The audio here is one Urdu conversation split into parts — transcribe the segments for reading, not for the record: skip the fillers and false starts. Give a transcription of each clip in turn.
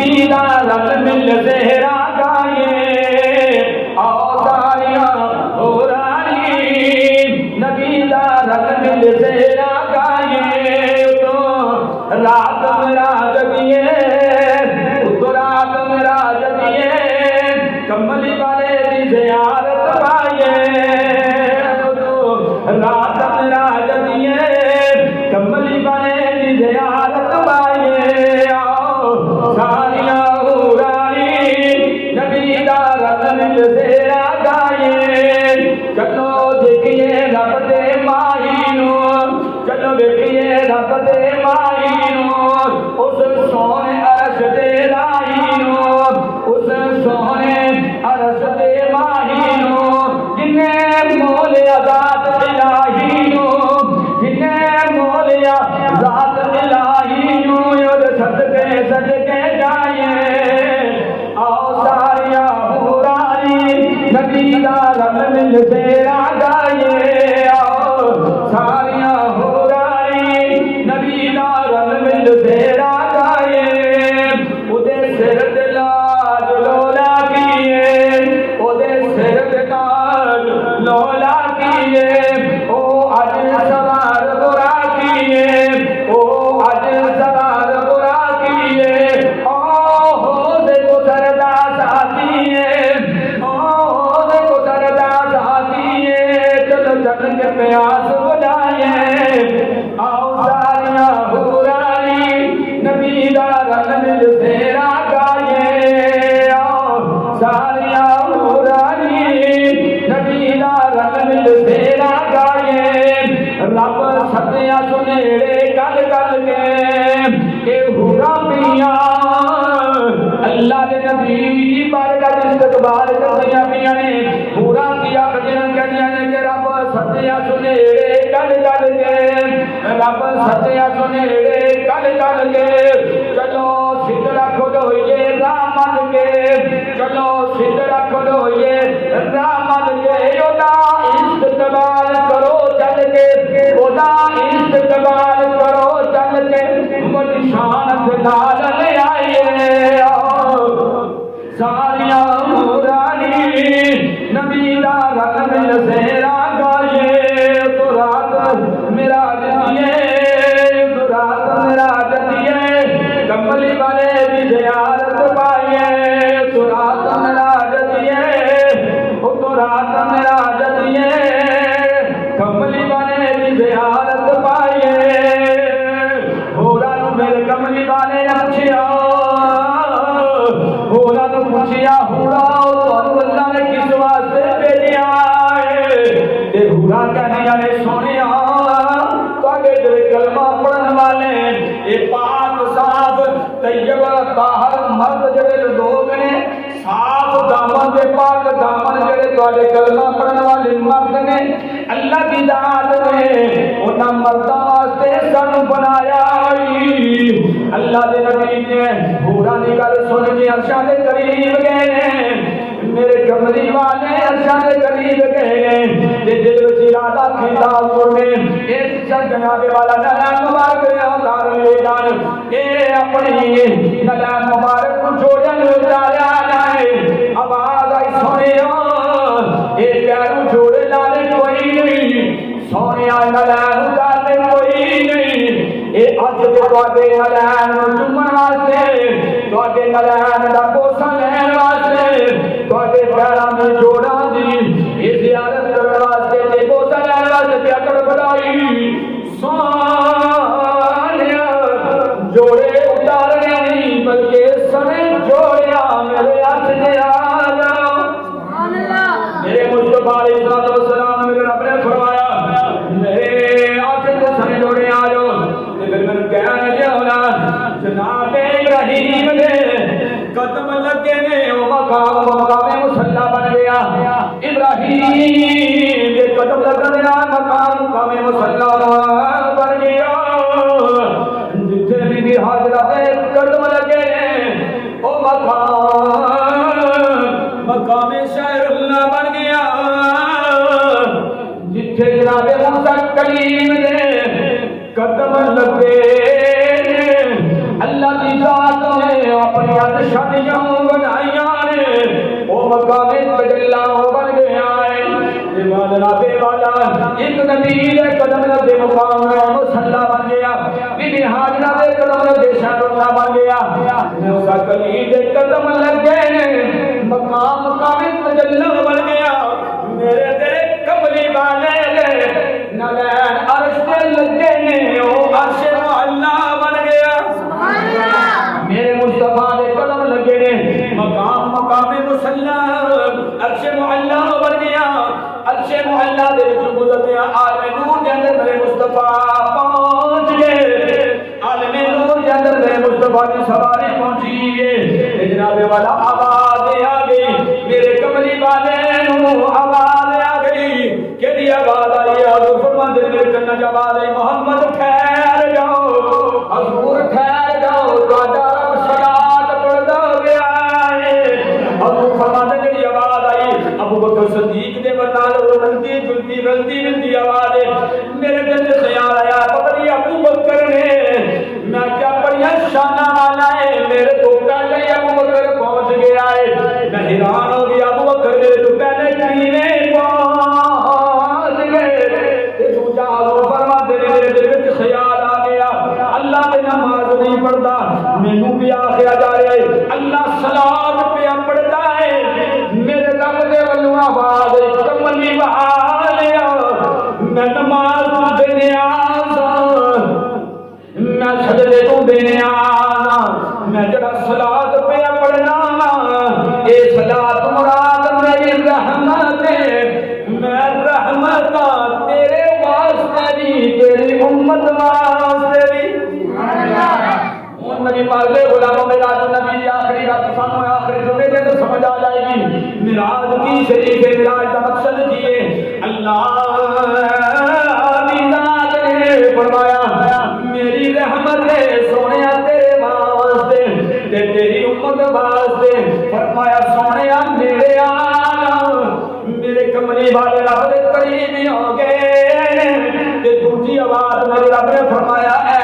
نبی دا رل مل زہرا گائے آؤ ساریاں ہورانی نبی دا رل مل زہرا گائے تو رات میرا جگیے تو رات میرا جگیے کملی والے دی زیارت پائیے رات میرا جگیے کملی والے دی زیارت پائیے آؤ ساریاں ہورانی نبی دا رل مل زہرا گائے چلو دیکھیے رب دے ماہی نو چلو دیکھیے رب دے ماہی نو اس سونے عرش دے راہی نو اس سونے عرش دے ماہی نو جنہیں مولیا ذات الہی نو جنہیں مولیا ذات الہی نو اور صدقے جائیں آؤ ساریاں ہورانی نبی دا رل مل زہرا گائے آؤ ساریاں ہورانی نبی دا رل مل زہرا گائے اودے سر تے لاج لولا کیے اودے سر تے لاج لولا کیے او اج سوار برا کیے او اج سوار برا کیے او ہو دے گزردا ساتھیے او دے گزردا ساتھیے چلو جن کے پیاس بجائے آؤ ساریاں ہورانی نبی دا رل مل زہرا گائے آؤ ساریاں ہورانی نبی دا رل مل زہرا گائے رب ستیا سنیڑے گل گل کے اے ہورا پیاں اللہ دے نبی بارگاہ استقبال کردیاں پیاں نے ہورا کیا کجن کہندیاں نے کہ رب ستیا سنیڑے گل گل کے رب ستیا سنیڑے گل گل کے چلو سدرا کھڑوئیے راہ من کے چلو سدرا کھڑوئیے راہ من کے اودا استقبال کرو چل کے اودا استقبال کرو چل کے بڑی شان سے نال لے آئیے ساریاں ہورانی نبی دا رل مل زہرا گائے تو رات میرا جدیے تو رات میرا جدیے کملی والے دی زیارت پائیے تو رات میرا جدیے تو رات میرا جدیے کملی والے دی زیارت پائیے ہورا نو میرے کملی والے نے پوچھیا ہورا نو پوچھیا ہورا تو اللہ نے کس واسطے بھیجیا ہے ہورا کہنے نے سونیا تواڈے دل کلمہ پڑھن والے اے پاک صاف طیب طاہر مرد جڑے لوگ نے صاف دامن دے پاک دامن جڑے تواڈے کلمہ پڑھن والے مرد نے اللہ دی ذات نے انہاں مرداں واسطے سانو بنایا اللہ دے نبی نے ہورا دی گل سن کے عرشاں دے قریب گئے میرے کملی والے عرشاں دے قریب گئے تے دل وچ ارادہ کیتا سنے اس جناب والا نام مبارک اوتار لے جان اے اپنی نام مبارک کو جوڑن اتاریا جائے آواز آئی سنیا اے پیارو جوڑے لالے کوئی نہیں سونیا نام اتارنے کوئی نہیں اے اج دے تواڈے نام چومن واسطے تواڈے نام دا بوسا لین واسطے تواڈے پیراں میں جوڑاں دی اے زیارت کرن واسطے تے بوسا لین واسطے پیا کر بڑائی سونیا جوڑے اتارنے نہیں بلکہ سنے جوڑیا میرے ہاتھ دے آ جاؤ سبحان اللہ میرے مصطفیٰ علیہ السلام میرے رب نے فرمایا میرے ہاتھ دے سنے جوڑے آ جاؤ پھر کہنے جونا جناب ابراہیم نے قدم لگے نے وہ مقام مصلی بن گیا ابراہیم کے قدم لگنے مقام مصلی بن گیا جتنے بھی حضرت قدم لگے وہ مقام شہر اللہ بن گیا جتنے جناب موسیٰ کلیم نے قدم لگے اللہ کی ذات نے اپنے نشانیاں بنائیاں نے وہ مقام تجلی بن گیا ہے جناب والا ایک نبی دے قدم دے مقام مصلی بن گیا بی بی ہاجرہ دے قدم دے شہر بن گیا موسیٰ کلیم دے قدم لگے مقام تجلی بن گیا میرے تیرے کملی والے نلین عرش دے لگے نے او عرش معلا بن گیا میرے مصطفیٰ دے قدم لگے نے مقام مصلی عرش معلا بن گیا عرش معلا دے وچ گزرتے عالم نور دے اندر میرے مصطفیٰ پہنچ گئے عالم نور دے اندر میرے مصطفیٰ دی سواری پہنچی ہے جناب والا آواز آ گئی میرے کملی والے نو آواز آ گئی کہ آواز آئی حضور فرماتے میرے کن چ آواز آئی محمد ٹھہر جاؤ حضور ٹھہر جاؤ تہاڈا رب صلات پڑھدا پیا ہے حضور فرماتے جڑی آواز آئی ابو بکر صدیق دے نال رلتی آواز ہے میرے دل سے خیال آیا پتہ نہیں ابو بکر نے میں کیا بڑی شانہ والا ہے میرے تو پہلے ابو بکر پہنچ گیا ہے میں حیران ہو گیا ابو بکر میرے تو پہلے کیویں پہنچ گئے دوجا حضور فرماتے میرے دل وچ خیال آ گیا اللہ تے نماز نہیں پڑھدا مینوں بھی آکھیا جا رہا ہے اللہ صلات پہ پڑھدا ہے میرے رب دے ولوں آواز کملی والیا میں نماز دے نیاز میں سجدے تو بے نیاز میں جڑا صلات پہ پڑھنا اے صلات مراد میری رحمت ہے میں رحمت تیرے واسطے بھی تیری امت واسطے بھی نبی پاک دے غلاموں میں راج نبی دی آخری رات سانو آخری جمعے دے تو سمجھ آ جائے گی معراج کی شریف معراج کا مقصد کیے اللہ دی ذات نے فرمایا میری رحمت ہے سونیا تیرے واسطے تے تیری امت واسطے فرمایا سونیا میرے میرے کملی والے رب دے قریب ہو گئے تے دوسری آواز میرے رب نے فرمایا اے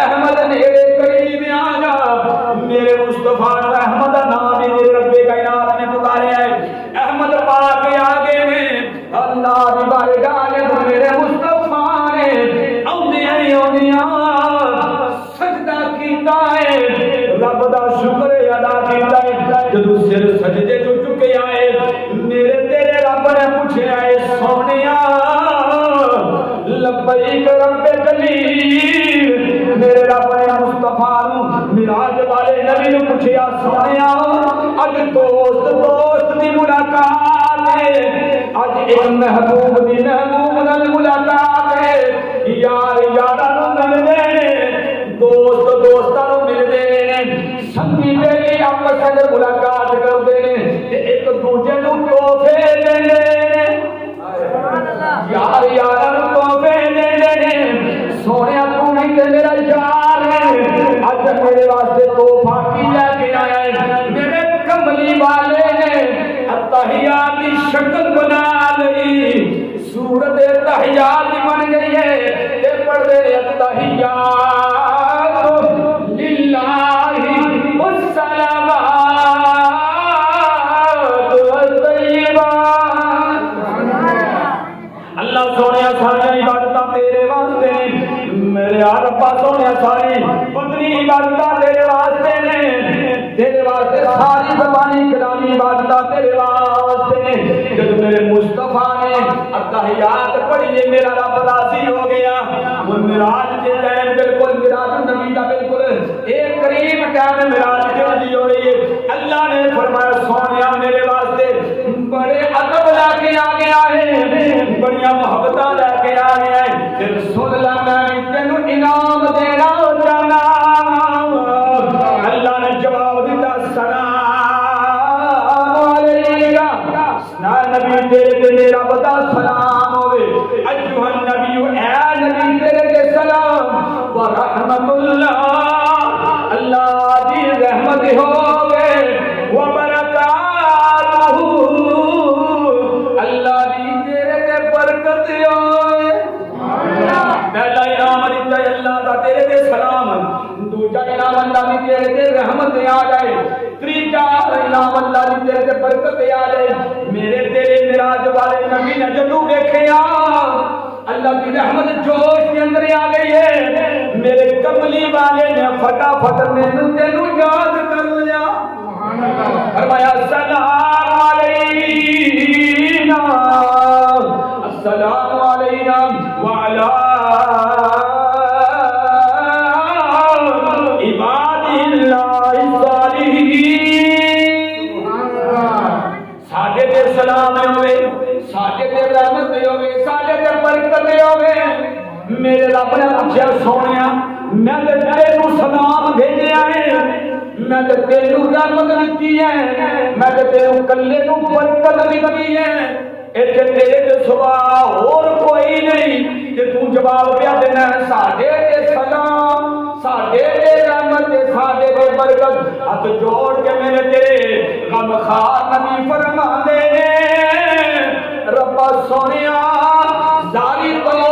احمد میرے قریب آ جا میرے مصطفیٰ احمد نام میرے رب کائنات نے پکارے ہے احمد پاک آگے میں اللہ دی بارگاہ میں میرے مصطفیٰ نے اولیاء سجدہ کیتا ہے رب دا شکر ادا کیتا ہے جدو سر سجدے جو چکے آئے میرے تیرے رب نے پوچھے آئے سونیا لبیک رب کلیم میرے رب نے مصطفیٰ معراج والے نبی نے پوچھیا سونیا اج دوست دی ملاقات ہے اج ایک محبوب دی محبوب نال ملاقات ہے یار یاراں نوں ملدے نے دوستاں نوں ملدے نے سنگی ویلی آپس وچ ملاقات کردے نے تے ایک دوجے نوں تحفے دیندے نے یار یاراں نوں تحفے دیندے نے سونیا تو نہیں تے میرا یار ہے اج میرے واسطے تحفہ کی لے کے آیا ہے میرے کملی والے نے تحیات کی شکل بنا لئی صورت تحیات بن گئی ہے تے پڑھ دے تحیات للہ والصلوات والطیبات اللہ سونے ساری عبادت تیرے واسطے میرے ربا سونے ساری پتنی عبادت تیرے واسطے نے تیرے واسطے ساری زبانی کلامی عبادت تیرے واسطے نے جب میرے مصطفیٰ نے التحیات پڑھی میرا رب راضی ہو گیا وہ معراج کے ٹائم بالکل معراج نبی کا بالکل ایک قریب ٹائم معراج کے نبی ہو رہی ہے اللہ نے فرمایا سونیا میرے واسطے بڑے ادب لا کے آ گیا ہے بڑیاں محبتاں لے کے آ گیا ہے پھر سن لا میں تینوں انعام دینا چاہنا اللہ نے جواب دیتا سلام علیکہ نبی تیرے تے میرا بتا سلام ہوئے ایھا النبی اے نبی تیرے تے سلام و رحمت اللہ اللہ دی رحمت ہوئے و برکاتہ اللہ دی تیرے تے برکت تیرے تے رحمت آ جائے، تیجا انعام اللہ دی تیرے تے برکت آ جائے۔ میرے تیرے معراج والے نبی نے جدوں ویکھیا اللہ کی رحمت جوش کے اندر آ گئی ہے، میرے کملی والے نے فٹافٹ مینوں تینوں یاد کر لیا، فرمایا سلام علینا السلام علینا وعلی عباد اللہ الصالحین۔ ساڈے تے سلام ہوئے، ساڈے تے رحمت ہوئے، ساڈے تے برکت ہوئے۔ میرے رب نے پوچھا سونیا میں تے تینوں سلام بھیجیا ہے، میں تے تینوں رحمت دتی ہے، میں تے تینوں کلے نوں برکت دتی ہے، ایتھے تیرے تے سوا اور کوئی نہیں کہ تو جواب پیا دینا ہے ساڈے تے سلام، ساڈے تے رحمت، ساڈے تے برکت۔ ہاتھ جوڑ کے میرے تیرے غم خار نبی فرما دے ربا سونیا زاری تو